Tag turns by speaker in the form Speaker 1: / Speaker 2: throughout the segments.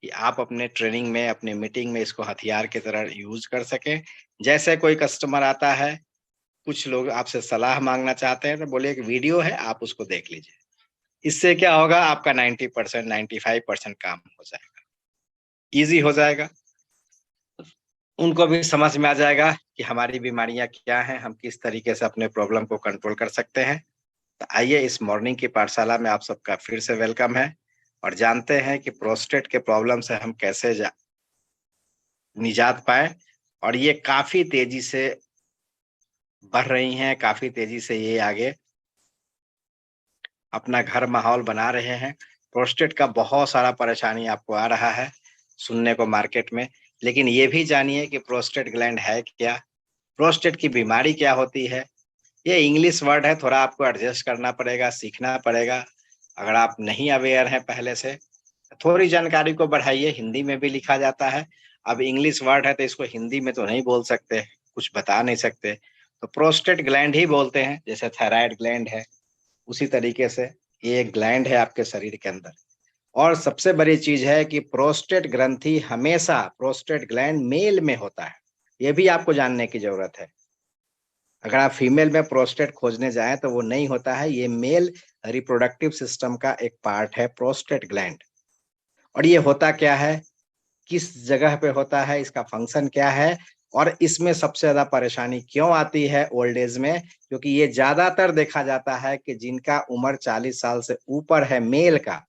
Speaker 1: कि आप अपने ट्रेनिंग में, अपने मीटिंग में इसको हथियार की तरह यूज कर सकें। जैसे कोई कस्टमर आता है, कुछ लोग आपसे सलाह मांगना चाहते हैं, तो बोले एक वीडियो है, आप उसको देख लीजिए। इससे क्या होगा, आपका 90% 95% काम हो जाएगा, इजी हो जाएगा। उनको भी समझ में आ जाएगा कि हमारी बीमारियां क्या हैं, हम किस तरीके से अपने प्रॉब्लम को कंट्रोल कर सकते हैं। तो आइए, इस मॉर्निंग की पाठशाला में आप सबका फिर से वेलकम है, और जानते हैं कि प्रोस्टेट के प्रॉब्लम से हम कैसे निजात पाए। और ये काफी तेजी से बढ़ रही हैं, काफी तेजी से ये आगे अपना घर माहौल बना रहे हैं। प्रोस्टेट का बहुत सारा परेशानी आपको आ रहा है सुनने को मार्केट में, लेकिन ये भी जानिए कि प्रोस्टेट ग्लैंड है क्या, प्रोस्टेट की बीमारी क्या होती है। ये इंग्लिश वर्ड है, थोड़ा आपको एडजस्ट करना पड़ेगा, सीखना पड़ेगा। अगर आप नहीं अवेयर हैं पहले से, थोड़ी जानकारी को बढ़ाइए। हिंदी में भी लिखा जाता है, अब इंग्लिश वर्ड है तो इसको हिंदी में तो नहीं बोल सकते, कुछ बता नहीं सकते, तो प्रोस्टेट ग्लैंड ही बोलते हैं। जैसे थायराइड ग्लैंड है, उसी तरीके से ये एक ग्लैंड है आपके शरीर के अंदर। और सबसे बड़ी चीज है कि प्रोस्टेट ग्रंथि हमेशा, प्रोस्टेट ग्लैंड मेल में होता है, ये भी आपको जानने की जरूरत है। अगर आप फीमेल में प्रोस्टेट खोजने जाएं तो वो नहीं होता है, ये मेल रिप्रोडक्टिव सिस्टम का एक पार्ट है प्रोस्टेट ग्लैंड। और ये होता क्या है, किस जगह पे होता है, इसका फंक्शन क्या है, और इसमें सबसे ज्यादा परेशानी क्यों आती है ओल्ड एज में, क्योंकि ये ज्यादातर देखा जाता है कि जिनका उम्र 40 साल से ऊपर है, मेल का,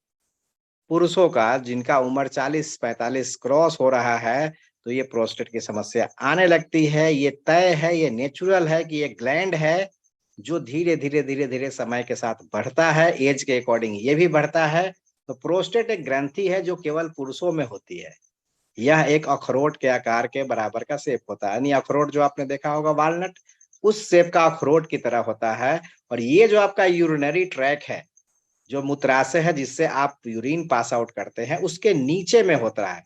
Speaker 1: पुरुषों का जिनका उम्र 40-45 क्रॉस हो रहा है, तो ये प्रोस्टेट की समस्या आने लगती है। ये तय है, ये नेचुरल है कि ये ग्लैंड है जो धीरे धीरे धीरे धीरे समय के साथ बढ़ता है, एज के अकॉर्डिंग ये भी बढ़ता है। तो प्रोस्टेट एक ग्रंथि है जो केवल पुरुषों में होती है। यह एक अखरोट के आकार के बराबर का शेप होता है, यानी अखरोट जो आपने देखा होगा वालनट, उस शेप का अखरोट की तरह होता है। और ये जो आपका यूरिनरी ट्रैक है, जो मूत्राशय है जिससे आप यूरिन पास आउट करते हैं, उसके नीचे में होता है।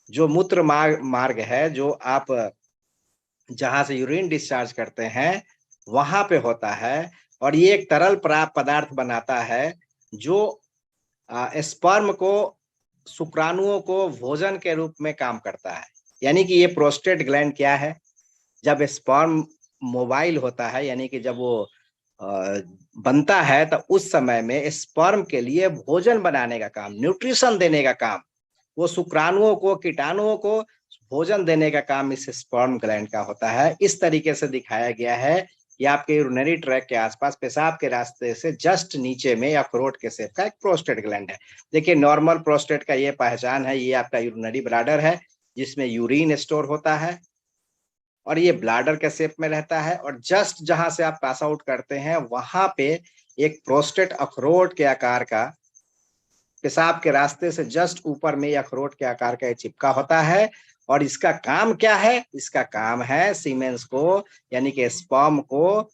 Speaker 1: जो मूत्र मार्ग है, जो आप जहां से यूरिन डिस्चार्ज करते हैं, वहां पे होता है। और ये एक तरल पदार्थ बनाता है जो स्पर्म को, शुक्राणुओं को भोजन के रूप में काम करता है। यानी कि ये प्रोस्टेट ग्लैंड क्या है, जब स्पर्म मोबाइल होता है, यानी कि जब वो बनता है, तो उस समय में स्पर्म के लिए भोजन बनाने का काम, न्यूट्रिशन देने का काम, वो शुक्राणुओं को, कीटाणुओं को भोजन देने का काम इस स्पर्म ग्लैंड का होता है। इस तरीके से दिखाया गया है कि आपके यूरिनरी ट्रैक के आसपास, पेशाब के रास्ते से जस्ट नीचे में अखरोट के शेप का एक प्रोस्टेट ग्लैंड है। देखिए, नॉर्मल प्रोस्टेट का ये पहचान है, ये आपका यूरिनरी ब्लैडर है जिसमें यूरिन स्टोर होता है, और ये ब्लैडर के शेप में रहता है। और जस्ट जहां से आप पास आउट करते हैं, वहां पे एक प्रोस्टेट अखरोट के आकार का, पेशाब के रास्ते से जस्ट ऊपर में अखरोट के आकार का चिपका होता है। और इसका काम क्या है, इसका काम है सीमेंस को, यानी कि स्पर्म को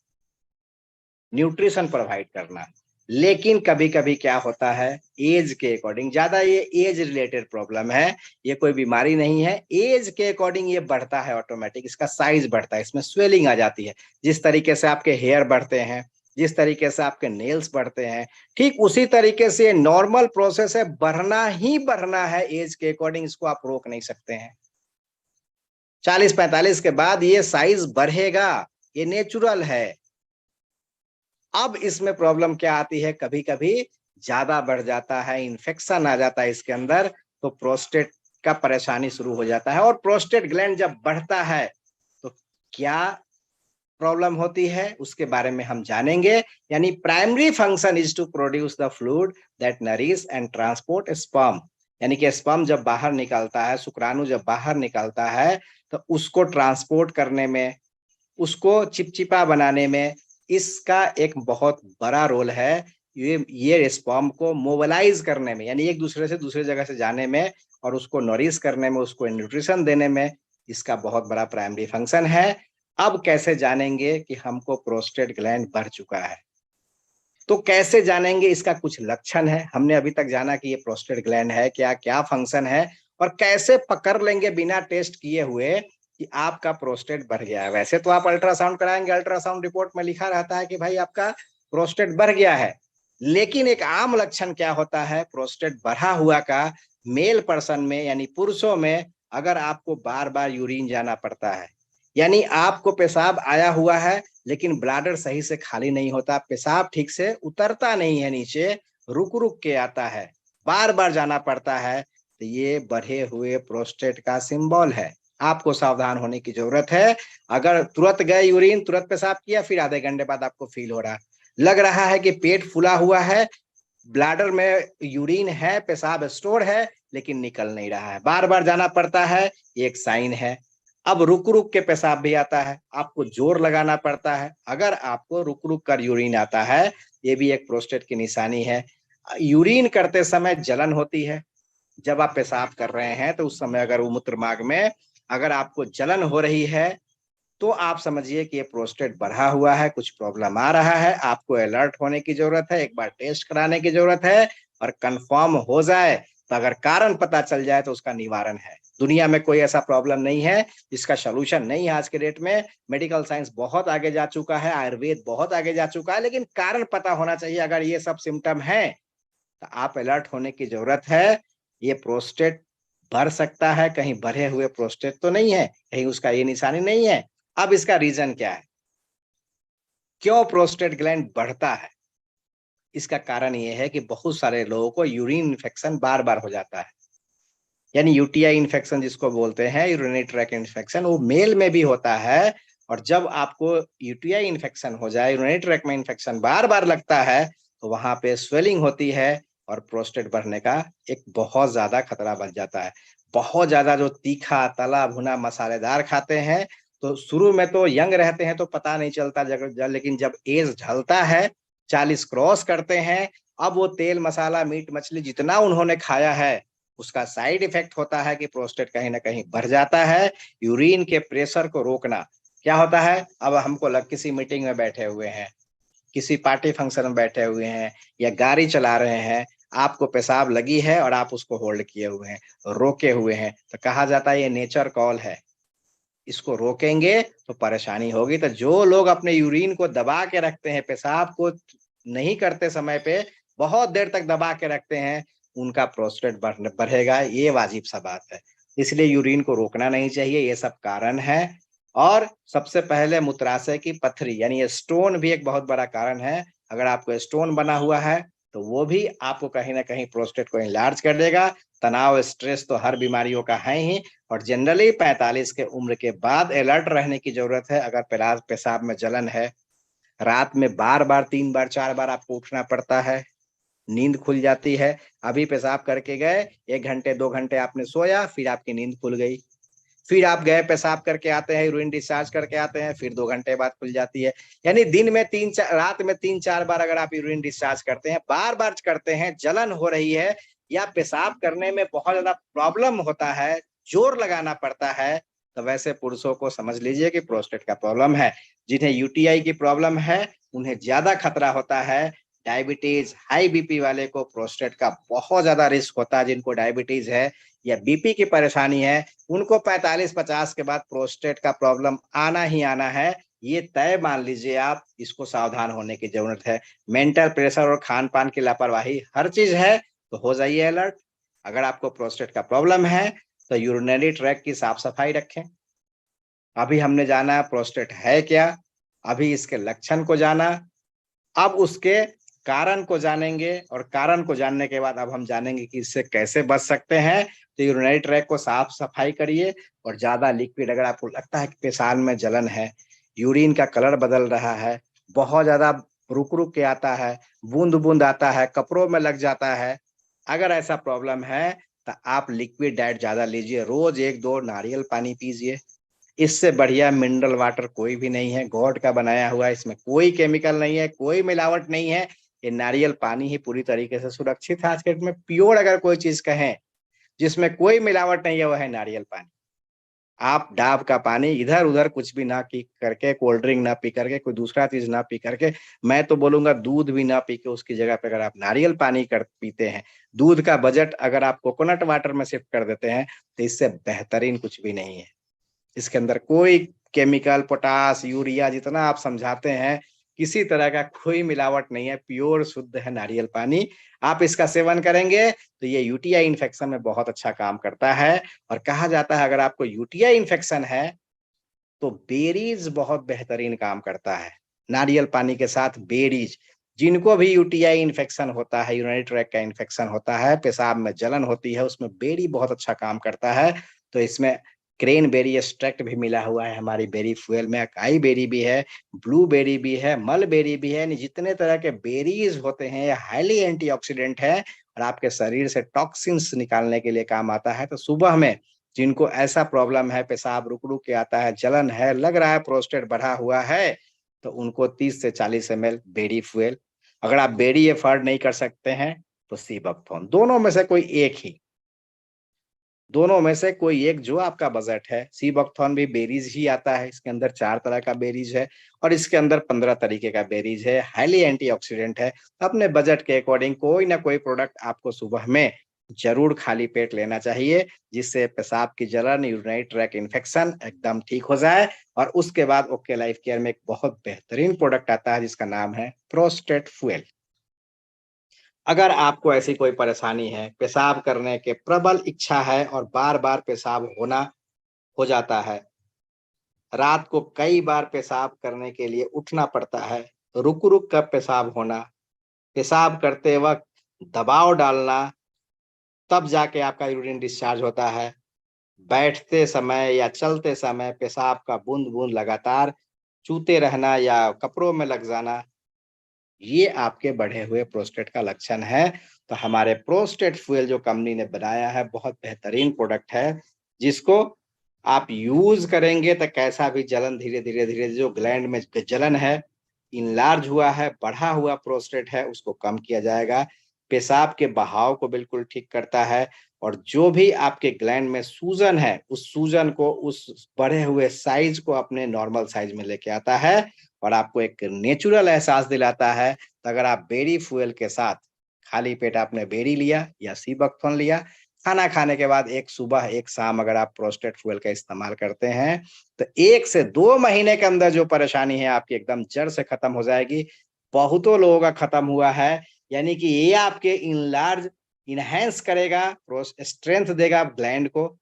Speaker 1: न्यूट्रिशन प्रोवाइड करना। लेकिन कभी कभी क्या होता है, एज के अकॉर्डिंग, ज्यादा ये एज रिलेटेड प्रॉब्लम है, ये कोई बीमारी नहीं है, एज के अकॉर्डिंग ये बढ़ता है ऑटोमेटिक, इसका साइज बढ़ता है, इसमें स्वेलिंग आ जाती है। जिस तरीके से आपके हेयर बढ़ते हैं, जिस तरीके से आपके नेल्स बढ़ते हैं, ठीक उसी तरीके से नॉर्मल प्रोसेस है, बढ़ना ही बढ़ना है एज के अकॉर्डिंग, इसको आप रोक नहीं सकते हैं। 40-45 के बाद ये साइज बढ़ेगा, ये नेचुरल है। अब इसमें प्रॉब्लम क्या आती है, कभी कभी ज्यादा बढ़ जाता है, इन्फेक्शन आ जाता है इसके अंदर, तो प्रोस्टेट का परेशानी शुरू हो जाता है। और प्रोस्टेट ग्लैंड जब बढ़ता है तो क्या प्रॉब्लम होती है, उसके बारे में हम जानेंगे। यानी primary function is to produce the fluid that nourish and transport sperm. यानी कि स्पर्म जब बाहर निकलता है, शुक्राणु जब बाहर निकलता है, तो उसको ट्रांसपोर्ट करने में, उसको चिपचिपा बनाने में इसका एक बहुत बड़ा रोल है। ये स्पर्म को मोबिलाइज करने में, यानी एक दूसरे से दूसरे जगह से जाने में, और उसको नरिश करने में, उसको न्यूट्रिशन देने में, इसका बहुत बड़ा प्राइमरी फंक्शन है। अब कैसे जानेंगे कि हमको प्रोस्टेट ग्लैंड बढ़ चुका है, तो कैसे जानेंगे, इसका कुछ लक्षण है। हमने अभी तक जाना कि ये प्रोस्टेट ग्लैंड है क्या, क्या फंक्शन है, और कैसे पकड़ लेंगे बिना टेस्ट किए हुए कि आपका प्रोस्टेट बढ़ गया है। वैसे तो आप अल्ट्रासाउंड कराएंगे, अल्ट्रासाउंड रिपोर्ट में लिखा रहता है कि भाई आपका प्रोस्टेट बढ़ गया है, लेकिन एक आम लक्षण क्या होता है प्रोस्टेट बढ़ा हुआ का, मेल पर्सन में यानी पुरुषों में अगर आपको बार बार यूरिन जाना पड़ता है, यानी आपको पेशाब आया हुआ है लेकिन ब्लैडर सही से खाली नहीं होता, पेशाब ठीक से उतरता नहीं है नीचे, रुक रुक के आता है, बार बार जाना पड़ता है, तो ये बढ़े हुए प्रोस्टेट का सिंबल है। आपको सावधान होने की जरूरत है। अगर तुरंत गए यूरिन, तुरंत पेशाब किया, फिर आधे घंटे बाद आपको फील हो रहा है, लग रहा है कि पेट फूला हुआ है, ब्लैडर में यूरिन है, पेशाब स्टोर है, लेकिन निकल नहीं रहा है, बार बार जाना पड़ता है, एक साइन है। अब रुक रुक के पेशाब भी आता है, आपको जोर लगाना पड़ता है। अगर आपको रुक रुक कर यूरिन आता है, ये भी एक प्रोस्टेट की निशानी है। यूरिन करते समय जलन होती है, जब आप पेशाब कर रहे हैं तो उस समय अगर मूत्र मार्ग में अगर आपको जलन हो रही है तो आप समझिए कि ये प्रोस्टेट बढ़ा हुआ है, कुछ प्रॉब्लम आ रहा है, आपको अलर्ट होने की जरूरत है, एक बार टेस्ट कराने की जरूरत है, और कंफर्म हो जाए तो अगर कारण पता चल जाए तो उसका निवारण है। दुनिया में कोई ऐसा प्रॉब्लम नहीं है जिसका सोल्यूशन नहीं है। आज के डेट में मेडिकल साइंस बहुत आगे जा चुका है, आयुर्वेद बहुत आगे जा चुका है, लेकिन कारण पता होना चाहिए। अगर ये सब सिम्टम है तो आप अलर्ट होने की जरूरत है। ये प्रोस्टेट बढ़ सकता है, कहीं बढ़े हुए प्रोस्टेट तो नहीं है, कहीं उसका ये निशानी नहीं है। अब इसका रीजन क्या है, क्यों प्रोस्टेट ग्लैंड बढ़ता है? इसका कारण ये है कि बहुत सारे लोगों को यूरिन इन्फेक्शन बार बार हो जाता है, यानी यूटीआई इन्फेक्शन जिसको बोलते हैं, यूरिनरी ट्रैक इन्फेक्शन, वो मेल में भी होता है। और जब आपको यूटीआई इन्फेक्शन हो जाए, यूरिनरी ट्रैक में इन्फेक्शन बार बार लगता है, तो वहां पे स्वेलिंग होती है और प्रोस्टेट बढ़ने का एक बहुत ज्यादा खतरा बन जाता है। बहुत ज्यादा जो तीखा तला भुना मसालेदार खाते हैं, तो शुरू में तो यंग रहते हैं तो पता नहीं चलता लेकिन जब एज ढलता है, 40 क्रॉस करते हैं, अब वो तेल मसाला मीट मछली जितना उन्होंने खाया है, उसका साइड इफेक्ट होता है कि प्रोस्टेट कहीं ना कहीं बढ़ जाता है। यूरिन के प्रेशर को रोकना क्या होता है, अब हमको किसी मीटिंग में बैठे हुए हैं, किसी पार्टी फंक्शन में बैठे हुए हैं, या गाड़ी चला रहे हैं, आपको पेशाब लगी है और आप उसको होल्ड किए हुए हैं, रोके हुए हैं, तो कहा जाता है ये नेचर कॉल है, इसको रोकेंगे तो परेशानी होगी। तो जो लोग अपने यूरिन को दबा के रखते हैं, पेशाब को नहीं करते समय पे बहुत देर तक दबा के रखते हैं, उनका प्रोस्टेट बढ़ेगा, ये वाजिब सा बात है। इसलिए यूरिन को रोकना नहीं चाहिए, ये सब कारण है। और सबसे पहले मूत्राशय की पथरी यानी स्टोन भी एक बहुत बड़ा कारण है। अगर आपको स्टोन बना हुआ है तो वो भी आपको कहीं ना कहीं प्रोस्टेट को इनलार्ज कर देगा। तनाव स्ट्रेस तो हर बीमारियों का है ही, और जनरली 45 के उम्र के बाद अलर्ट रहने की जरूरत है। अगर पेशाब में जलन है, रात में बार बार 3 बार 4 बार आपको उठना पड़ता है, नींद खुल जाती है, अभी पेशाब करके गए, 1 घंटे 2 घंटे आपने सोया, फिर आपकी नींद खुल गई, फिर आप गए पेशाब करके आते हैं, यूरिन डिस्चार्ज करके आते हैं, फिर 2 घंटे बाद खुल जाती है। यानी दिन में रात में 3 4 बार अगर आप यूरिन डिस्चार्ज करते हैं, बार बार करते हैं, जलन हो रही है, या पेशाब करने में बहुत ज्यादा प्रॉब्लम होता है, जोर लगाना पड़ता है, तो वैसे पुरुषों को समझ लीजिए कि प्रोस्टेट का प्रॉब्लम है। जिन्हें यूटीआई की प्रॉब्लम है उन्हें ज्यादा खतरा होता है। डायबिटीज, हाई बीपी वाले को प्रोस्टेट का बहुत ज्यादा रिस्क होता है। जिनको डायबिटीज है या बीपी की परेशानी है, उनको 45-50 के बाद प्रोस्टेट का प्रॉब्लम आना ही आना है, ये तय मान लीजिए आप। इसको सावधान होने की जरूरत है। मेंटल प्रेशर और खान पान की लापरवाही हर चीज है, तो हो जाइए अलर्ट। अगर आपको प्रोस्टेट का प्रॉब्लम है तो यूरिनरी ट्रैक की साफ सफाई रखें। अभी हमने जाना प्रोस्टेट है क्या, अभी इसके लक्षण को जाना, अब उसके कारण को जानेंगे, और कारण को जानने के बाद अब हम जानेंगे कि इससे कैसे बच सकते हैं। तो यूरिनरी ट्रैक को साफ सफाई करिए, और ज्यादा लिक्विड अगर आपको लगता है कि पेशाब में जलन है, यूरिन का कलर बदल रहा है, बहुत ज्यादा रुक रुक के आता है, बूंद बूंद आता है, कपड़ों में लग जाता है, अगर ऐसा प्रॉब्लम है तो आप लिक्विड डाइट ज्यादा लीजिए, रोज 1-2 नारियल पानी पीजिए। इससे बढ़िया मिनरल वाटर कोई भी नहीं है, गॉड का बनाया हुआ है, इसमें कोई केमिकल नहीं है, कोई मिलावट नहीं है। ये नारियल पानी ही पूरी तरीके से सुरक्षित है। आज के डेट में प्योर अगर कोई चीज कहें जिसमें कोई मिलावट नहीं है, वो है नारियल पानी। आप डाब का पानी इधर उधर कुछ भी ना पी करके, कोल्ड ड्रिंक ना पी करके, कोई दूसरा चीज ना पी करके, मैं तो बोलूंगा दूध भी ना पी के, उसकी जगह पे अगर आप नारियल पानी कर पीते हैं, दूध का बजट अगर आप कोकोनट वाटर में शिफ्ट कर देते हैं, तो इससे बेहतरीन कुछ भी नहीं है। इसके अंदर कोई केमिकल, पोटास, यूरिया जितना आप समझाते हैं, किसी तरह का कोई मिलावट नहीं है, प्योर शुद्ध है नारियल पानी। आप इसका सेवन करेंगे तो ये यूटीआई इन्फेक्शन में बहुत अच्छा काम करता है। और कहा जाता है अगर आपको यूटीआई इन्फेक्शन है तो बेरीज बहुत बेहतरीन काम करता है। नारियल पानी के साथ बेरीज, जिनको भी यूटीआई इन्फेक्शन होता है, यूरिनरी ट्रैक्ट का इन्फेक्शन होता है, पेशाब में जलन होती है, उसमें बेरी बहुत अच्छा काम करता है। तो इसमें क्रेन बेरी एक्सट्रैक्ट भी मिला हुआ है हमारी बेरी फ्यूएल में, अकाई बेरी भी है, ब्लू बेरी भी है, मल बेरी भी है। जितने तरह के बेरीज होते हैं ये हाईली एंटीऑक्सीडेंट है और आपके शरीर से टॉक्सिन्स निकालने के लिए काम आता है। तो सुबह में जिनको ऐसा प्रॉब्लम है, पेशाब रुक रुक के आता है, जलन है, लग रहा है प्रोस्टेट बढ़ा हुआ है, तो उनको 30 से 40 ml बेरी फ्यूएल। अगर आप बेरी एफर्ड नहीं कर सकते हैं तो सीबकथॉर्न, दोनों में से कोई एक जो आपका बजट है। सीबकथॉर्न भी बेरीज ही आता है, इसके अंदर 4 तरह का बेरीज है और इसके अंदर 15 तरीके का बेरीज है, हाईली एंटीऑक्सीडेंट है। अपने बजट के अकॉर्डिंग कोई ना कोई प्रोडक्ट आपको सुबह में जरूर खाली पेट लेना चाहिए, जिससे पेशाब की जलन, यूरिनरी ट्रैक्ट इन्फेक्शन एकदम ठीक हो जाए। और उसके बाद ओके लाइफ केयर में एक बहुत बेहतरीन प्रोडक्ट आता है जिसका नाम है प्रोस्टेट फ्यूएल। अगर आपको ऐसी कोई परेशानी है, पेशाब करने के प्रबल इच्छा है और बार बार पेशाब होना हो जाता है, रात को कई बार पेशाब करने के लिए उठना पड़ता है, रुक रुक कर पेशाब होना, पेशाब करते वक्त दबाव डालना, तब जाके आपका यूरिन डिस्चार्ज होता है, बैठते समय या चलते समय पेशाब का बूंद बूंद लगातार चूते रहना या कपड़ों में लग जाना, ये आपके बढ़े हुए प्रोस्टेट का लक्षण है। तो हमारे प्रोस्टेट फ्यूएल जो कंपनी ने बनाया है बहुत बेहतरीन प्रोडक्ट है, जिसको आप यूज करेंगे तो कैसा भी जलन धीरे धीरे धीरे जो ग्लैंड में जलन है, इनलार्ज हुआ है, बढ़ा हुआ प्रोस्टेट है, उसको कम किया जाएगा। पेशाब के बहाव को बिल्कुल ठीक करता है और जो भी आपके ग्लैंड में सूजन है उस सूजन को, उस बढ़े हुए साइज को अपने नॉर्मल साइज में लेके आता है और आपको एक नेचुरल एहसास दिलाता है। तो अगर आप बेरी फ्यूएल के साथ खाली पेट आपने बेरी लिया या सीबकथॉर्न लिया, खाना खाने के बाद एक सुबह एक शाम अगर आप प्रोस्टेट फ्यूएल का इस्तेमाल करते हैं तो 1 से 2 महीने के अंदर जो परेशानी है आपकी एकदम जड़ से खत्म हो जाएगी। बहुतों लोगों का खत्म हुआ है, यानी कि ये आपके इनलार्ज इनहेंस करेगा, स्ट्रेंथ देगा ग्लैंड को,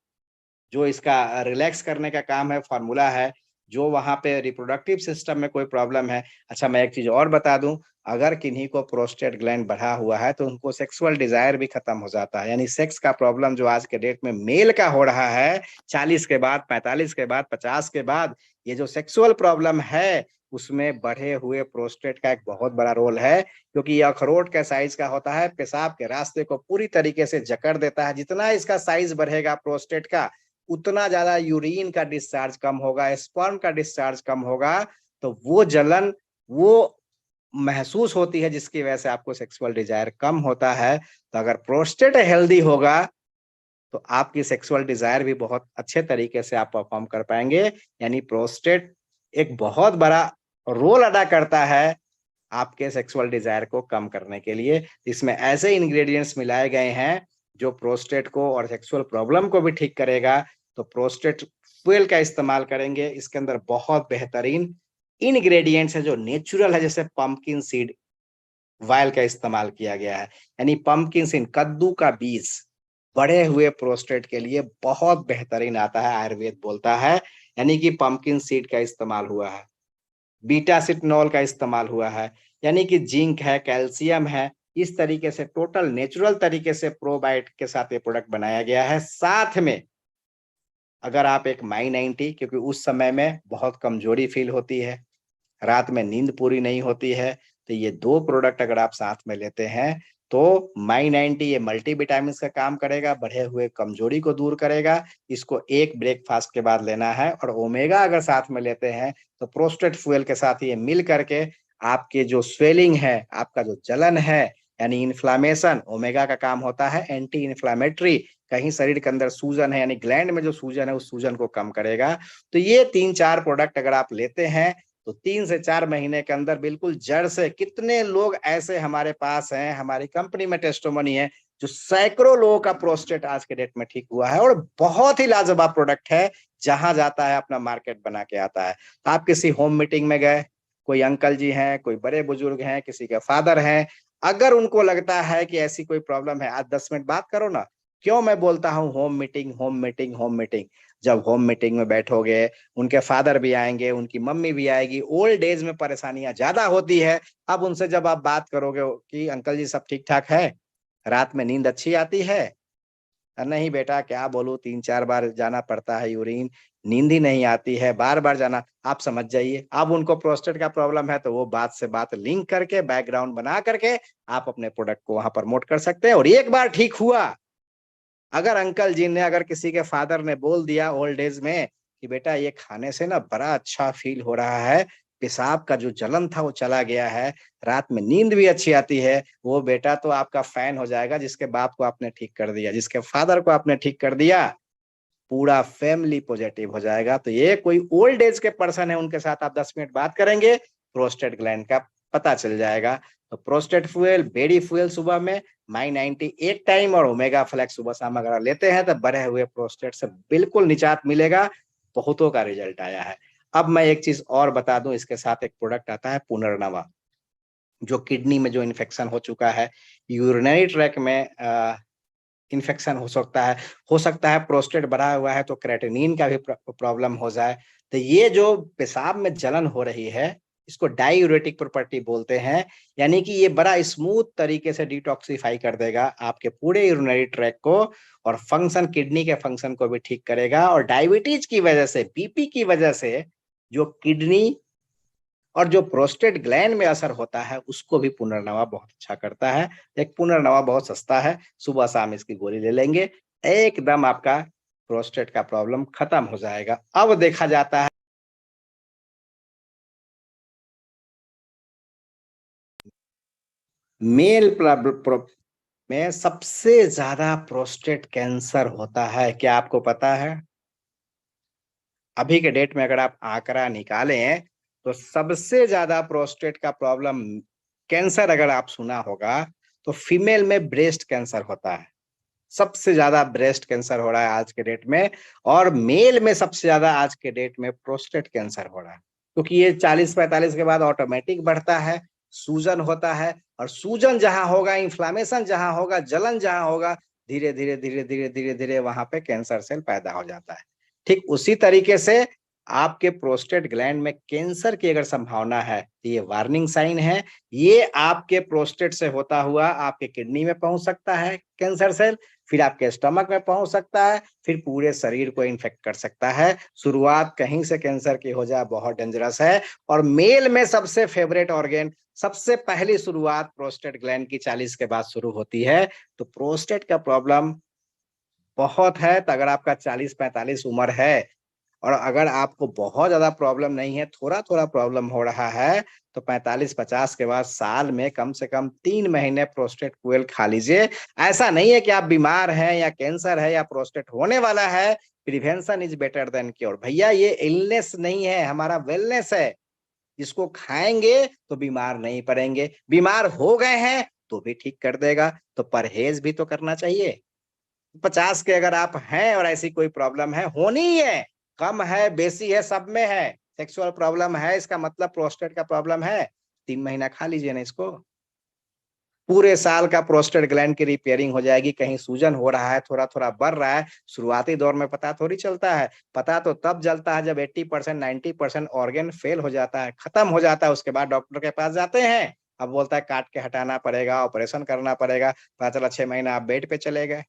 Speaker 1: जो इसका रिलैक्स करने का काम है, फॉर्मूला है। जो वहां पे रिप्रोडक्टिव सिस्टम में कोई प्रॉब्लम है, अच्छा मैं एक चीज और बता दूं, अगर किन्हीं को प्रोस्टेट ग्लैंड बढ़ा हुआ है तो उनको सेक्सुअल डिजायर भी खत्म हो जाता है। यानी सेक्स का प्रॉब्लम जो आज के डेट में मेल का हो रहा है 40 के बाद, 45 के बाद, 50 के बाद, ये जो सेक्सुअल प्रॉब्लम है उसमें बढ़े हुए प्रोस्टेट का एक बहुत बड़ा रोल है, क्योंकि ये अखरोट का साइज का होता है, पेशाब के रास्ते को पूरी तरीके से जकड़ देता है। जितना इसका साइज बढ़ेगा प्रोस्टेट का, उतना ज्यादा यूरिन का डिस्चार्ज कम होगा, स्पर्म का डिस्चार्ज कम होगा। तो वो जलन वो महसूस होती है जिसकी वजह से आपको सेक्सुअल डिजायर कम होता है। तो अगर प्रोस्टेट हेल्दी होगा तो आपकी सेक्सुअल डिजायर भी बहुत अच्छे तरीके से आप परफॉर्म कर पाएंगे। यानी प्रोस्टेट एक बहुत बड़ा रोल अदा करता है आपके सेक्सुअल डिजायर को कम करने के लिए। इसमें ऐसे इंग्रेडिएंट्स मिलाए गए हैं जो प्रोस्टेट को और सेक्सुअल प्रॉब्लम को भी ठीक करेगा। तो प्रोस्टेट फ्यूएल का इस्तेमाल करेंगे, इसके अंदर बहुत बेहतरीन इंग्रेडिएंट्स है जो नेचुरल है, जैसे पंपकिन सीड वायल का इस्तेमाल किया गया है। यानी पंपकिन सीड, कद्दू का बीज, बढ़े हुए प्रोस्टेट के लिए बहुत बेहतरीन आता है, आयुर्वेद बोलता है। यानी कि पंपकिन सीड का इस्तेमाल हुआ है, बीटा सिटनॉल का इस्तेमाल हुआ है, यानी कि जिंक है, कैल्शियम है, इस तरीके से टोटल नेचुरल तरीके से प्रोबायोटिक के साथ ये प्रोडक्ट बनाया गया है। साथ में अगर आप एक माई 90, क्योंकि उस समय में बहुत कमजोरी फील होती है, रात में नींद पूरी नहीं होती है, तो ये 2 प्रोडक्ट अगर आप साथ में लेते हैं तो माई 90 ये मल्टी विटामिन का काम करेगा, बढ़े हुए कमजोरी को दूर करेगा। इसको एक ब्रेकफास्ट के बाद लेना है। और ओमेगा अगर साथ में लेते हैं तो प्रोस्टेट फ्यूएल के साथ ये मिल करके आपके जो स्वेलिंग है, आपका जो जलन है, यानी इन्फ्लामेशन, ओमेगा का काम होता है एंटी इन्फ्लामेटरी। कहीं शरीर के अंदर सूजन है, यानी ग्लैंड में जो सूजन है उस सूजन को कम करेगा। तो ये 3-4 प्रोडक्ट अगर आप लेते हैं तो 3 से 4 महीने के अंदर बिल्कुल जड़ से, कितने लोग ऐसे हमारे पास हैं, हमारी कंपनी में टेस्टिमोनी है, जो सैकड़ों लोगों का प्रोस्टेट आज के डेट में ठीक हुआ है। और बहुत ही लाजवाब प्रोडक्ट है, जहां जाता है अपना मार्केट बना के आता है। आप किसी होम मीटिंग में गए, कोई अंकल जी हैं, कोई बड़े बुजुर्ग हैं, किसी के फादर हैं, अगर उनको लगता है कि ऐसी कोई प्रॉब्लम है, आज 10 मिनट बात करो ना। क्यों मैं बोलता हूँ home meeting, home meeting, home meeting? जब होम मीटिंग में बैठोगे, उनके फादर भी आएंगे, उनकी मम्मी भी आएगी, ओल्ड एज में परेशानियां ज्यादा होती है। अब उनसे जब आप बात करोगे कि अंकल जी सब ठीक ठाक है, रात में नींद अच्छी आती है? नहीं बेटा, क्या बोलूं, 3-4 बार जाना पड़ता है यूरिन, नींद ही नहीं आती है, बार बार जाना। आप समझ जाइए, अब उनको प्रोस्टेट का प्रॉब्लम है, तो वो बात से बात लिंक करके, बैकग्राउंड बना करके आप अपने प्रोडक्ट को वहां प्रमोट कर सकते हैं। और एक बार ठीक हुआ, अगर अंकल जी ने, अगर किसी के फादर ने बोल दिया ओल्ड एज में कि बेटा ये खाने से ना बड़ा अच्छा फील हो रहा है, पेशाब का जो जलन था वो चला गया है, रात में नींद भी अच्छी आती है, वो बेटा तो आपका फैन हो जाएगा। जिसके बाप को आपने ठीक कर दिया, जिसके फादर को आपने ठीक कर दिया, पूरा फैमिली पॉजिटिव हो जाएगा। तो ये कोई ओल्ड एज के पर्सन है, उनके साथ आप 10 मिनट बात करेंगे, प्रोस्टेट ग्लैंड का पता चल जाएगा। तो प्रोस्टेट फ्यूल, बेडी फ्यूल सुबह में, माई 90 एक टाइम, और ओमेगा फ्लैक्स सुबह शाम अगर लेते हैं तो बढ़े हुए प्रोस्टेट से बिल्कुल निजात मिलेगा। बहुतों का रिजल्ट आया है। अब मैं एक चीज और बता दूं, इसके साथ एक प्रोडक्ट आता है पुनर्नवा, जो किडनी में जो इन्फेक्शन हो चुका है, यूरिनरी ट्रैक में इन्फेक्शन हो सकता है प्रोस्टेट बढ़ा हुआ है तो क्रेटिनिन का भी प्रॉब्लम हो जाए। तो ये जो पेशाब में जलन हो रही है, इसको डायूरेटिक प्रॉपर्टी बोलते हैं। यानी कि ये बड़ा स्मूथ तरीके से डिटॉक्सिफाई कर देगा आपके पूरे यूरिनरी ट्रैक को, और फंक्शन, किडनी के फंक्शन को भी ठीक करेगा। और डायबिटीज की वजह से, बीपी की वजह से जो किडनी और जो प्रोस्टेट ग्लैंड में असर होता है, उसको भी पुनर्नवा बहुत अच्छा करता है। एक पुनर्नवा बहुत सस्ता है, सुबह शाम इसकी गोली ले लेंगे, एकदम आपका प्रोस्टेट का प्रॉब्लम खत्म हो जाएगा। अब देखा जाता है मेल में सबसे ज्यादा प्रोस्टेट कैंसर होता है, क्या आपको पता है? अभी के डेट में अगर आप आंकड़ा निकालें तो सबसे ज्यादा प्रोस्टेट का प्रॉब्लम, कैंसर अगर आप सुना होगा, तो फीमेल में ब्रेस्ट कैंसर होता है। सबसे ज्यादा ब्रेस्ट कैंसर हो रहा है आज के डेट में। और मेल में सबसे ज्यादा आज के डेट में प्रोस्टेट कैंसर हो रहा है, क्योंकि ये 40-45 के बाद ऑटोमेटिक बढ़ता है, सूजन होता है। और सूजन जहां होगा, इंफ्लामेशन जहां होगा, जलन जहां होगा, धीरे धीरे धीरे धीरे धीरे धीरे वहां पे कैंसर सेल पैदा हो जाता है। ठीक उसी तरीके से आपके प्रोस्टेट ग्लैंड में कैंसर की अगर संभावना है, तो ये वार्निंग साइन है। ये आपके प्रोस्टेट से होता हुआ आपके किडनी में पहुंच सकता है कैंसर सेल, फिर आपके स्टमक में पहुंच सकता है, फिर पूरे शरीर को इन्फेक्ट कर सकता है। शुरुआत कहीं से कैंसर की हो जाए, बहुत डेंजरस है। और मेल में सबसे फेवरेट ऑर्गेन, सबसे पहली शुरुआत प्रोस्टेट ग्लैंड की 40 के बाद शुरू होती है। तो प्रोस्टेट का प्रॉब्लम बहुत है, तो अगर आपका 40-45 उम्र है, और अगर आपको बहुत ज्यादा प्रॉब्लम नहीं है, थोड़ा थोड़ा प्रॉब्लम हो रहा है, तो 45-50 के बाद साल में कम से कम 3 महीने प्रोस्टेट ऑयल खा लीजिए। ऐसा नहीं है कि आप बीमार हैं या कैंसर है या प्रोस्टेट होने वाला है, prevention is better than cure. भैया ये इलनेस नहीं है, हमारा वेलनेस है। जिसको खाएंगे तो बीमार नहीं पड़ेंगे, बीमार हो गए हैं तो भी ठीक कर देगा। तो परहेज भी तो करना चाहिए। 50 के अगर आप हैं और ऐसी कोई प्रॉब्लम है, होनी ही है, कम है बेसी है सब में है, सेक्सुअल प्रॉब्लम है, इसका मतलब प्रोस्टेट का प्रॉब्लम है, 3 महीना खा लीजिए ना इसको, पूरे साल का प्रोस्टेट ग्लैंड की रिपेयरिंग हो जाएगी। कहीं सूजन हो रहा है, थोड़ा थोड़ा बढ़ रहा है, शुरुआती दौर में पता थोड़ी चलता है। पता तो तब चलता है जब 80% 90% ऑर्गेन फेल हो जाता है, खत्म हो जाता है। उसके बाद डॉक्टर के पास जाते हैं, अब बोलता है काट के हटाना पड़ेगा, ऑपरेशन करना पड़ेगा, पता चला 6 महीना आप बेड पे चले गए।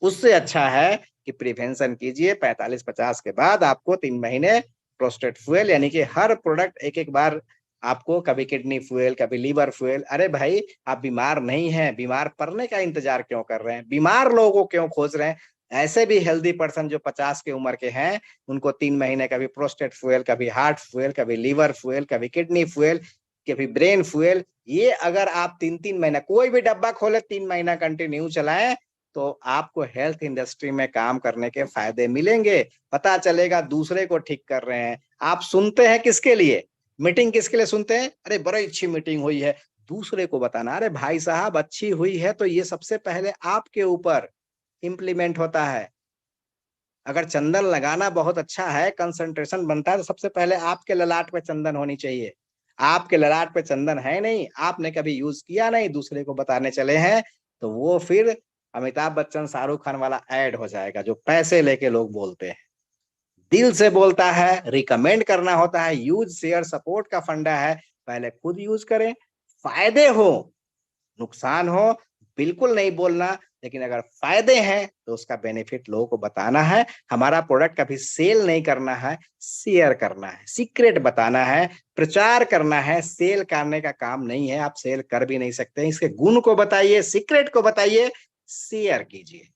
Speaker 1: उससे अच्छा है कि प्रिवेंशन कीजिए। 45-50 के बाद आपको 3 महीने प्रोस्टेट फ्यूल, यानी कि हर प्रोडक्ट एक एक बार आपको, कभी किडनी फ्यूल, कभी लीवर फ्यूल। अरे भाई, आप बीमार नहीं हैं, बीमार पड़ने का इंतजार क्यों कर रहे हैं, बीमार लोगों को क्यों खोज रहे हैं? ऐसे भी हेल्दी पर्सन जो 50 की उम्र के हैं, उनको 3 महीने कभी प्रोस्टेट फ्यूल, कभी हार्ट फ्यूल, कभी लीवर फ्यूल, कभी किडनी फ्यूल, कभी ब्रेन फ्यूल। ये अगर आप 3-3 महीना कोई भी डब्बा खोले, 3 महीना कंटिन्यू चलाएं, तो आपको हेल्थ इंडस्ट्री में काम करने के फायदे मिलेंगे। पता चलेगा दूसरे को ठीक कर रहे हैं। आप सुनते हैं किसके लिए, मीटिंग किसके लिए सुनते हैं? अरे बड़ी अच्छी मीटिंग हुई है, दूसरे को बताना। अरे भाई साहब, अच्छी हुई है तो ये सबसे पहले आपके ऊपर इंप्लीमेंट होता है। अगर चंदन लगाना बहुत अच्छा है, कंसंट्रेशन बनता है, तो सबसे पहले आपके ललाट पे चंदन होनी चाहिए। आपके ललाट पे चंदन है नहीं, आपने कभी यूज किया नहीं, दूसरे को बताने चले हैं, तो वो फिर अमिताभ बच्चन शाहरुख खान वाला ऐड हो जाएगा जो पैसे लेके लोग बोलते हैं। दिल से बोलता है, रिकमेंड करना होता है, यूज शेयर सपोर्ट का फंडा है। पहले खुद यूज करें, फायदे हो नुकसान हो बिल्कुल नहीं बोलना, लेकिन अगर फायदे हैं तो उसका बेनिफिट लोगों को बताना है। हमारा प्रोडक्ट कभी सेल नहीं करना है, शेयर करना है, सीक्रेट बताना है, प्रचार करना है। सेल करने का काम नहीं है, आप सेल कर भी नहीं सकते। इसके गुण को बताइए, सीक्रेट को बताइए, शेयर कीजिए।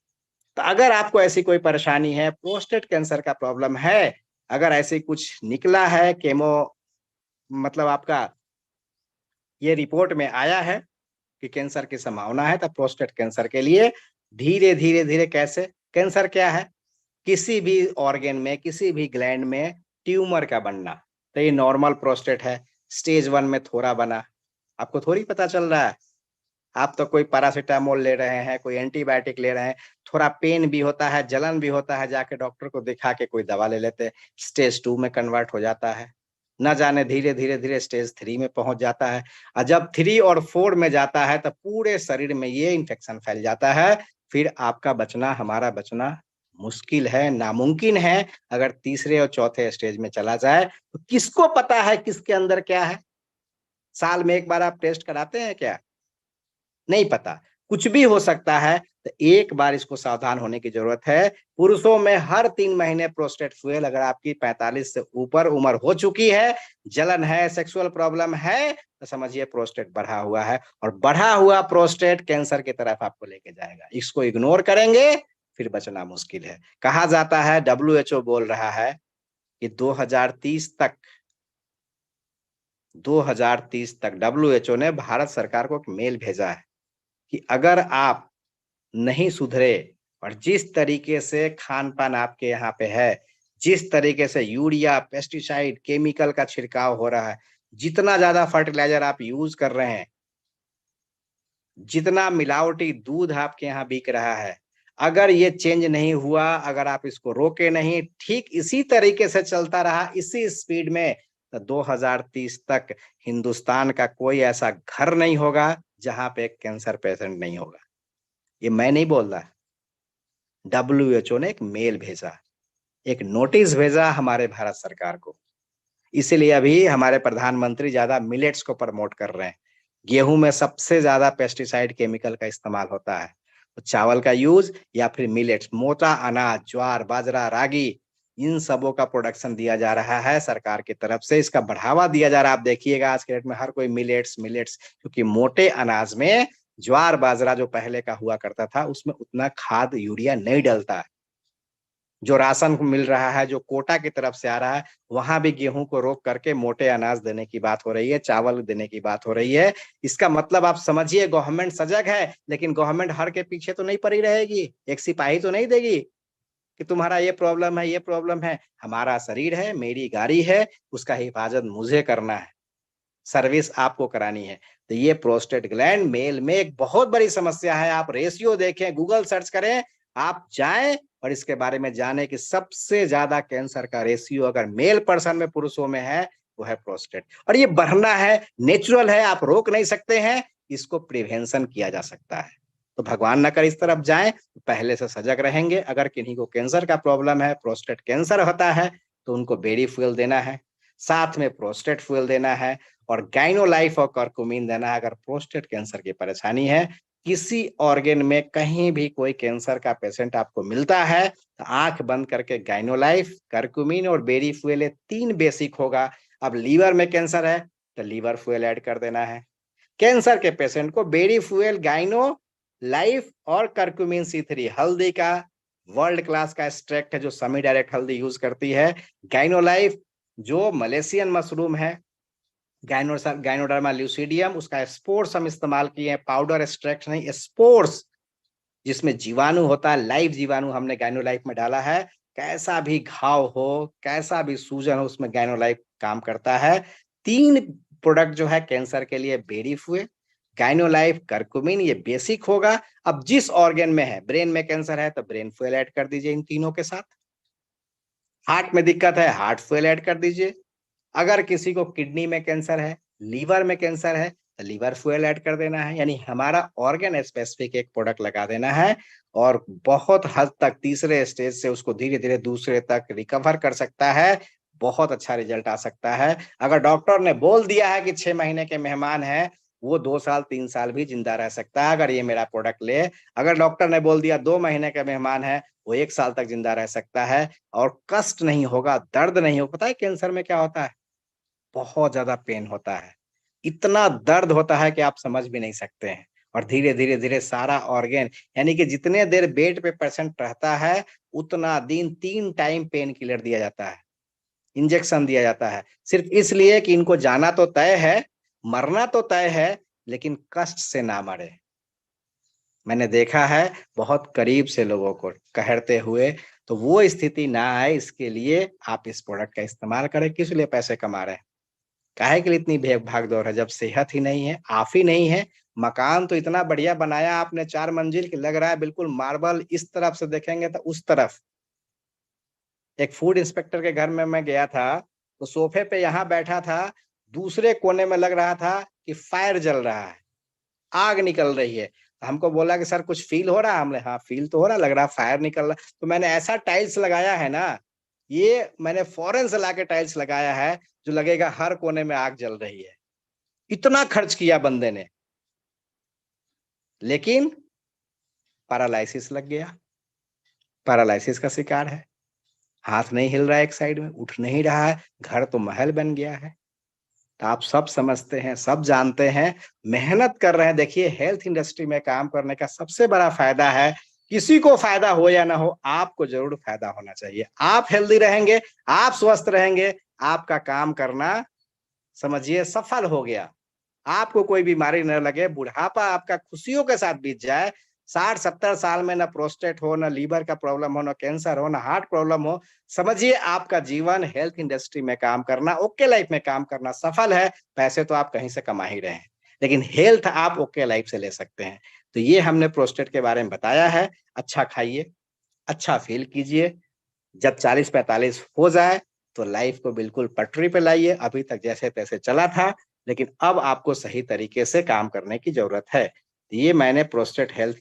Speaker 1: तो अगर आपको ऐसी कोई परेशानी है, प्रोस्टेट कैंसर का प्रॉब्लम है, अगर ऐसे कुछ निकला है केमो, मतलब आपका ये रिपोर्ट में आया है कि कैंसर की संभावना है, तब प्रोस्टेट कैंसर के लिए धीरे धीरे धीरे कैसे, कैंसर क्या है, किसी भी ऑर्गन में, किसी भी ग्लैंड में ट्यूमर का बनना। तो ये नॉर्मल प्रोस्टेट है, स्टेज 1 में थोड़ा बना, आपको थोड़ी पता चल रहा है। आप तो कोई पैरासीटामोल ले रहे हैं, कोई एंटीबायोटिक ले रहे हैं, थोड़ा पेन भी होता है, जलन भी होता है, जाके डॉक्टर को दिखा के कोई दवा ले लेते हैं, स्टेज 2 में कन्वर्ट हो जाता है। न जाने धीरे धीरे धीरे स्टेज 3 में पहुंच जाता है, और जब 3 और 4 में जाता है तो पूरे शरीर में ये इन्फेक्शन फैल जाता है। फिर आपका बचना, हमारा बचना मुश्किल है, नामुमकिन है। अगर तीसरे और चौथे स्टेज में चला जाए तो किसको पता है किसके अंदर क्या है? साल में एक बार आप टेस्ट कराते हैं क्या? नहीं पता, कुछ भी हो सकता है। तो एक बार इसको सावधान होने की जरूरत है। पुरुषों में हर 3 महीने प्रोस्टेट फुएल, अगर आपकी 45 से ऊपर उम्र हो चुकी है, जलन है, सेक्सुअल प्रॉब्लम है, तो समझिए प्रोस्टेट बढ़ा हुआ है, और बढ़ा हुआ प्रोस्टेट कैंसर की तरफ आपको लेके जाएगा। इसको इग्नोर करेंगे फिर बचना मुश्किल है। कहा जाता है, WHO बोल रहा है कि 2030 तक WHO ने भारत सरकार को एक मेल भेजा है कि अगर आप नहीं सुधरे, और जिस तरीके से खान पान आपके यहाँ पे है, जिस तरीके से यूरिया, पेस्टिसाइड, केमिकल का छिड़काव हो रहा है, जितना ज्यादा फर्टिलाइजर आप यूज कर रहे हैं, जितना मिलावटी दूध आपके यहाँ बिक रहा है, अगर ये चेंज नहीं हुआ, अगर आप इसको रोके नहीं, ठीक इसी तरीके से चलता रहा, इसी स्पीड में, तो 2030 तक हिंदुस्तान का कोई ऐसा घर नहीं होगा जहां पे एक कैंसर पेशेंट नहीं होगा। ये मैं नहीं बोल रहा, WHO ने एक मेल भेजा, एक नोटिस भेजा हमारे भारत सरकार को। इसीलिए अभी हमारे प्रधानमंत्री ज्यादा मिलेट्स को प्रमोट कर रहे हैं। गेहूं में सबसे ज्यादा पेस्टिसाइड, केमिकल का इस्तेमाल होता है, तो चावल का यूज या फिर मिलेट्स, मोटा अनाज, ज्वार, बाजरा, रागी, इन सबों का प्रोडक्शन दिया जा रहा है सरकार की तरफ से, इसका बढ़ावा दिया जा रहा है। आप देखिएगा आज के डेट में हर कोई मिलेट्स मिलेट्स, क्योंकि मोटे अनाज में ज्वार बाजरा जो पहले का हुआ करता था, उसमें उतना खाद यूरिया नहीं डलता है। जो राशन मिल रहा है, जो कोटा की तरफ से आ रहा है, वहां भी गेहूं को रोक करके मोटे अनाज देने की बात हो रही है, चावल देने की बात हो रही है। इसका मतलब आप समझिए, गवर्नमेंट सजग है, लेकिन गवर्नमेंट हर के पीछे तो नहीं पड़ी रहेगी, एक सिपाही तो नहीं देगी कि तुम्हारा ये प्रॉब्लम है, ये प्रॉब्लम है। हमारा शरीर है, मेरी गाड़ी है, उसका हिफाजत मुझे करना है, सर्विस आपको करानी है। तो ये प्रोस्टेट ग्लैंड मेल में एक बहुत बड़ी समस्या है। आप रेशियो देखें, गूगल सर्च करें, आप जाएं और इसके बारे में जाने कि सबसे ज्यादा कैंसर का रेशियो अगर मेल पर्सन में, पुरुषों में है, वो है प्रोस्टेट। और ये बढ़ना है, नेचुरल है, आप रोक नहीं सकते हैं, इसको प्रिवेंशन किया जा सकता है। तो भगवान न कर इस तरफ जाएं, पहले से सजग रहेंगे। अगर किन्हीं को कैंसर का प्रॉब्लम है, प्रोस्टेट कैंसर होता है, तो उनको बेरी फ्यूल देना है, साथ में प्रोस्टेट फ्यूल देना है, और गाइनोलाइफ और करकुमिन देना है। अगर प्रोस्टेट कैंसर की परेशानी है, किसी ऑर्गन में कहीं भी कोई कैंसर का पेशेंट आपको मिलता है, तो आंख बंद करके गाइनोलाइफ, करकुमिन और बेरी फ्यूल, 3 बेसिक होगा। अब लीवर में कैंसर है तो लीवर फ्यूल ऐड कर देना है। कैंसर के पेशेंट को बेरी फ्यूल, गाइनो लाइफ और करक्यूमिन C3, हल्दी का वर्ल्ड क्लास का एक्सट्रैक्ट है जो सेमी डायरेक्ट हल्दी यूज करती है। गाइनो लाइफ जो मलेशियन मशरूम है, गाइनोडर्मा ल्यूसीडियम, उसका स्पोर्स हम इस्तेमाल किए हैं, पाउडर एक्सट्रैक्ट नहीं, स्पोर्स जिसमें जीवाणु होता है, लाइव जीवाणु हमने गाइनोलाइफ में डाला है। कैसा भी घाव हो, कैसा भी सूजन हो, उसमें गाइनोलाइफ काम करता है। 3 प्रोडक्ट जो है कैंसर के लिए बेरीफ हुए, गाइनोलाइफ, करकुमिन, ये बेसिक होगा। अब जिस ऑर्गन में है, ब्रेन में कैंसर है तो ब्रेन फ्यूल ऐड कर दीजिए इन तीनों के साथ। हार्ट में दिक्कत है, हार्ट फ्यूल ऐड कर दीजिए। अगर किसी को किडनी में कैंसर है, लीवर में कैंसर है तो लीवर फ्यूल ऐड कर देना है, यानी हमारा ऑर्गन स्पेसिफिक एक प्रोडक्ट लगा देना है और बहुत हद तक तीसरे स्टेज से उसको धीरे धीरे दूसरे तक रिकवर कर सकता है। बहुत अच्छा रिजल्ट आ सकता है। अगर डॉक्टर ने बोल दिया है कि 6 महीने के मेहमान हैं, वो 2 साल 3 साल भी जिंदा रह सकता है अगर ये मेरा प्रोडक्ट ले। अगर डॉक्टर ने बोल दिया 2 महीने का मेहमान है, वो 1 साल तक जिंदा रह सकता है और कष्ट नहीं होगा, दर्द नहीं होगा। पता है कैंसर में क्या होता है? बहुत ज्यादा पेन होता है, इतना दर्द होता है कि आप समझ भी नहीं सकते हैं। और धीरे धीरे धीरे सारा ऑर्गन, यानी कि जितने देर बेड पे पेशेंट रहता है उतना दिन 3 टाइम पेन किलर दिया जाता है, इंजेक्शन दिया जाता है, सिर्फ इसलिए कि इनको जाना तो तय है, मरना तो तय है, लेकिन कष्ट से ना मरे। मैंने देखा है बहुत करीब से लोगों को कहते हुए। तो वो स्थिति ना आए इसके लिए आप इस प्रोडक्ट का इस्तेमाल करें। किस लिए पैसे कमा रहे हैं? काहे के लिए इतनी भाग दौड़ है जब सेहत ही नहीं है, आप ही नहीं है। मकान तो इतना बढ़िया बनाया आपने, 4 मंजिल की, लग रहा है बिल्कुल मार्बल, इस तरफ से देखेंगे तो उस तरफ। एक फूड इंस्पेक्टर के घर में मैं गया था, तो सोफे पे यहाँ बैठा था, दूसरे कोने में लग रहा था कि फायर जल रहा है, आग निकल रही है। हमको बोला कि सर कुछ फील हो रहा है? हमने हाँ फील तो हो रहा, लग रहा फायर निकल रहा। तो मैंने ऐसा टाइल्स लगाया है ना, ये मैंने फॉरेन से लाके टाइल्स लगाया है, जो लगेगा हर कोने में आग जल रही है। इतना खर्च किया बंदे ने, लेकिन पैरालिसिस लग गया, पैरालिसिस का शिकार है। हाथ नहीं हिल रहा है, एक साइड में उठ नहीं रहा है, घर तो महल बन गया है। तो आप सब समझते हैं, सब जानते हैं, मेहनत कर रहे हैं। देखिए हेल्थ इंडस्ट्री में काम करने का सबसे बड़ा फायदा है, किसी को फायदा हो या ना हो, आपको जरूर फायदा होना चाहिए। आप हेल्दी रहेंगे, आप स्वस्थ रहेंगे, आपका काम करना समझिए सफल हो गया। आपको कोई बीमारी न लगे, बुढ़ापा आपका खुशियों के साथ बीत जाए। 60-70 साल में ना प्रोस्टेट हो, ना लीवर का प्रॉब्लम हो, ना कैंसर हो, ना हार्ट प्रॉब्लम हो, समझिए आपका जीवन हेल्थ इंडस्ट्री में काम करना, ओके लाइफ में काम करना सफल है। पैसे तो आप कहीं से कमा ही रहे हैं, लेकिन हेल्थ आप ओके लाइफ से ले सकते हैं। तो ये हमने प्रोस्टेट के बारे में बताया है। अच्छा खाइए, अच्छा फील कीजिए। जब 40-45 हो जाए तो लाइफ को बिल्कुल पटरी पे लाइए। अभी तक जैसे तैसे चला था, लेकिन अब आपको सही तरीके से काम करने की जरूरत है। ये मैंने प्रोस्टेट हेल्थ